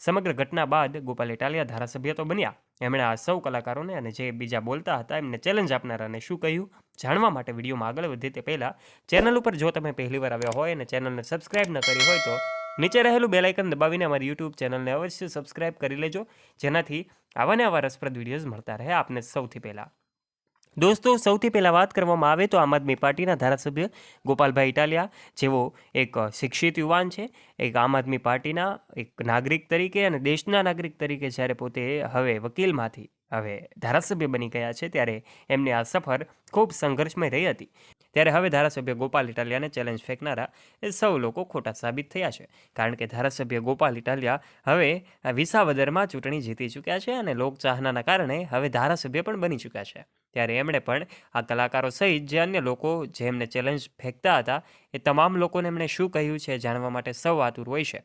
સમગ્ર ઘટના બાદ ગોપાલ ઇટાલિયા ધારાસભ્ય તો બન્યા, એમણે આ સૌ કલાકારોને અને જે બીજા બોલતા હતા એમને ચેલેન્જ આપનારાને શું કહ્યું જાણવા માટે વિડીયોમાં આગળ વધીએ તે પહેલાં ચેનલ ઉપર જો તમે પહેલીવાર આવ્યા હોય અને ચેનલને સબસ્ક્રાઇબ ન કરી હોય તો નીચે રહેલું બેલ આઇકન દબાવીને અમારી યુટ્યુબ ચેનલને અવશ્ય સબસ્ક્રાઇબ કરી લેજો, જેનાથી આવા ને આવા રસપ્રદ વિડીયોઝ મળતા રહે આપને સૌથી પહેલાં। દોસ્તો, સૌથી પહેલાં વાત કરવામાં આવે તો આમ આદમી પાર્ટીના ધારાસભ્ય ગોપાલભાઈ ઇટાલિયા, જેઓ એક શિક્ષિત યુવાન છે, એક આમ આદમી પાર્ટીના એક નાગરિક તરીકે અને દેશના નાગરિક તરીકે જ્યારે પોતે હવે વકીલમાંથી હવે ધારાસભ્ય બની ગયા છે, ત્યારે એમની આ સફર ખૂબ સંઘર્ષમય રહી હતી। ત્યારે હવે ધારાસભ્ય ગોપાલ ઇટાલિયાને ચેલેન્જ ફેંકનારા એ સૌ લોકો ખોટા સાબિત થયા છે, કારણ કે ધારાસભ્ય ગોપાલ ઇટાલિયા હવે વિસાવદરમાં ચૂંટણી જીતી ચૂક્યા છે અને લોકચાહનાના કારણે હવે ધારાસભ્ય પણ બની ચૂક્યા છે। ત્યારે એમણે પણ આ કલાકારો સહિત જે અન્ય લોકો જે એમને ચેલેન્જ ફેંકતા હતા એ તમામ લોકોને એમણે શું કહ્યું છે જાણવા માટે સૌ આતુર હોય છે।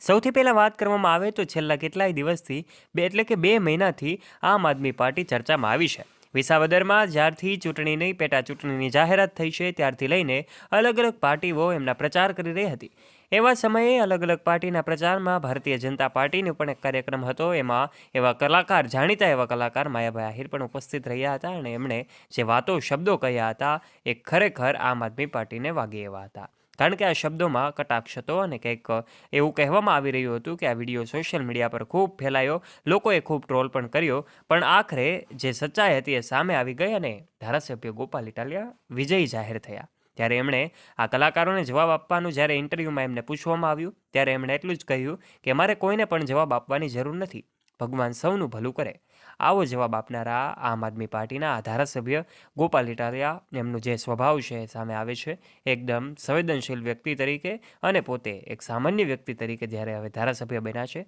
સૌથી પહેલાં વાત કરવામાં આવે તો છેલ્લા કેટલાય દિવસથી એટલે કે 2 મહિનાથી આમ આદમી પાર્ટી ચર્ચામાં આવી છે। વિસાવદરમાં જ્યારથી ચૂંટણીની પેટા ચૂંટણીની જાહેરાત થઈ છે ત્યારથી લઈને અલગ અલગ પાર્ટીઓ એમના પ્રચાર કરી રહી હતી। એવા સમયે અલગ અલગ પાર્ટીના પ્રચારમાં ભારતીય જનતા પાર્ટીનો પણ એક કાર્યક્રમ હતો, એમાં એવા કલાકાર, જાણીતા એવા કલાકાર માયાભાઈ આહિર પણ ઉપસ્થિત રહ્યા હતા અને એમણે જે વાતો શબ્દો કહ્યા હતા એ ખરેખર આમ આદમી પાર્ટીને વાગે એવા હતા, કારણ કે આ શબ્દોમાં કટાક્ષ હતો અને કંઈક એવું કહેવામાં આવી રહ્યું હતું કે આ વિડીયો સોશિયલ મીડિયા પર ખૂબ ફેલાયો, લોકોએ ખૂબ ટ્રોલ પણ કર્યો, પણ આખરે જે સચ્ચાઈ હતી એ સામે આવી ગઈ અને ધારાસભ્ય ગોપાલ ઇટાલિયા વિજયી જાહેર થયા। ત્યારે એમણે આ કલાકારોને જવાબ આપવાનું જ્યારે ઇન્ટરવ્યૂમાં એમને પૂછવામાં આવ્યું ત્યારે એમણે એટલું જ કહ્યું કે મારે કોઈને પણ જવાબ આપવાની જરૂર નથી, ભગવાન સૌનું ભલું કરે। આવો જવાબ આપનારા આમ આદમી પાર્ટીના આ ધારાસભ્ય ગોપાલ ઇટાલિયા, એમનો જે સ્વભાવ છે સામે આવે છે, એકદમ સંવેદનશીલ વ્યક્તિ તરીકે અને પોતે એક સામાન્ય વ્યક્તિ તરીકે જ્યારે હવે ધારાસભ્ય બન્યા છે।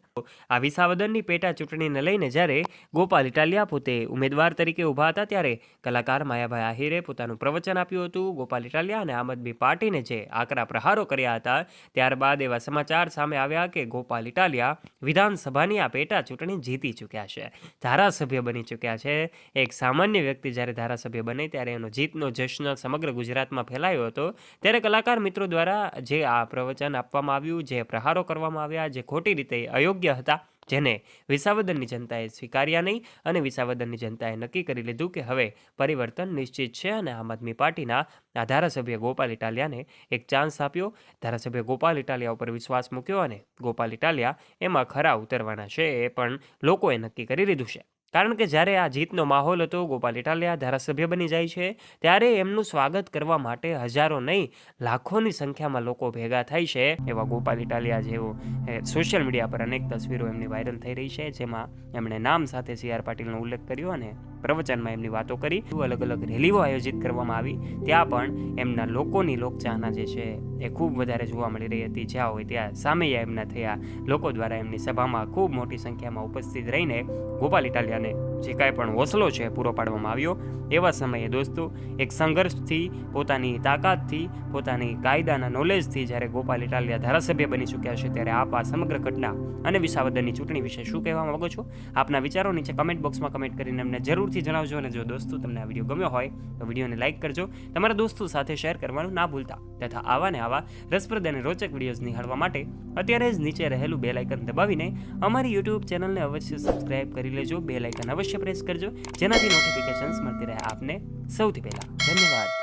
આ વિસાવદરની પેટા ચૂંટણીને લઈને જ્યારે ગોપાલ ઇટાલિયા પોતે ઉમેદવાર તરીકે ઊભા હતા ત્યારે કલાકાર માયાભાઈ આહિરે પોતાનું પ્રવચન આપ્યું હતું। ગોપાલ ઇટાલિયા અને આમ આદમી પાર્ટીને જે આકરા પ્રહારો કર્યા હતા, ત્યારબાદ એવા સમાચાર સામે આવ્યા કે ગોપાલ ઇટાલિયા વિધાનસભાની આ પેટા ચૂંટણી જીતી ચૂક્યા છે, ધારાસભ્ય બની ચૂક્યા છે। એક સામાન્ય વ્યક્તિ જ્યારે ધારાસભ્ય બને ત્યારે એનો જીતનો જશ્ન સમગ્ર ગુજરાતમાં ફેલાયો હતો। ત્યારે કલાકાર મિત્રો દ્વારા જે આ પ્રવચન આપવામાં આવ્યું, જે પ્રહારો કરવામાં આવ્યા, જે ખોટી રીતે અયોગ્ય હતા, જેને વિસાવદરની જનતાએ સ્વીકાર્યા નહીં અને વિસાવદરની જનતાએ નક્કી કરી લીધું કે હવે પરિવર્તન નિશ્ચિત છે અને આમ આદમી પાર્ટીના આ ધારાસભ્ય ગોપાલ ઇટાલિયાને એક ચાન્સ આપ્યો, ધારાસભ્ય ગોપાલ ઇટાલિયા ઉપર વિશ્વાસ મૂક્યો અને ગોપાલ ઇટાલિયા એમાં ખરા ઉતરવાના છે એ પણ લોકોએ નક્કી કરી લીધું છે। કારણ કે જ્યારે આ જીતનો માહોલ હતો, ગોપાલ ઇટાલિયા ધારાસભ્ય બની જાય છે ત્યારે એમનું સ્વાગત કરવા માટે હજારો નહીં લાખોની સંખ્યામાં લોકો ભેગા થાય છે। એવા ગોપાલ ઇટાલિયા જેવો સોશિયલ મીડિયા પર અનેક તસવીરો એમની વાયરલ થઈ રહી છે, જેમાં એમણે નામ સાથે CR પાટીલનો ઉલ્લેખ કર્યો અને પ્રવચનમાં એમની વાતો કરી। અલગ અલગ રેલીઓ આયોજિત કરવામાં આવી, ત્યાં પણ એમના લોકોની લોકચાહના જે છે એ ખૂબ વધારે જોવા મળી રહી હતી। જ્યાં હોય ત્યાં સામૈયા એમના થયા, લોકો દ્વારા એમની સભામાં ખૂબ મોટી સંખ્યામાં ઉપસ્થિત રહીને ગોપાલ ઇટાલિયાને જે કાંઈ પણ હોસલો છે પૂરો પાડવામાં આવ્યો। એવા સમયે દોસ્તો એક સંઘર્ષથી, પોતાની તાકાતથી, પોતાની કાયદાના નોલેજથી જ્યારે ગોપાલ ઇટાલિયા ધારાસભ્ય બની ચૂક્યા છે ત્યારે આપ આ સમગ્ર ઘટના અને વિસાવદરની ચૂંટણી વિશે શું કહેવા માંગો છો? આપના વિચારો નીચે કમેન્ટ બોક્સમાં કમેન્ટ કરીને અમને જરૂરથી જણાવજો અને જો દોસ્તો તમને આ વિડીયો ગમ્યો હોય તો વિડીયોને લાઇક કરજો, તમારા દોસ્તો સાથે શેર કરવાનું ના ભૂલતા, તથા આવા ને આવા રસપ્રદ અને રોચક વિડીયોઝ નિહાળવા માટે અત્યારે જ નીચે રહેલું બેલ આઇકન દબાવીને અમારી યુટ્યુબ ચેનલને અવશ્ય સબસ્ક્રાઇબ કરી લેજો, બેલ આઇકન અવશ્ય પ્રેસ કરજો, જેનાથી નોટિફિકેશન્સ મળતી રહે આપને સૌથી પહેલાં। ધન્યવાદ।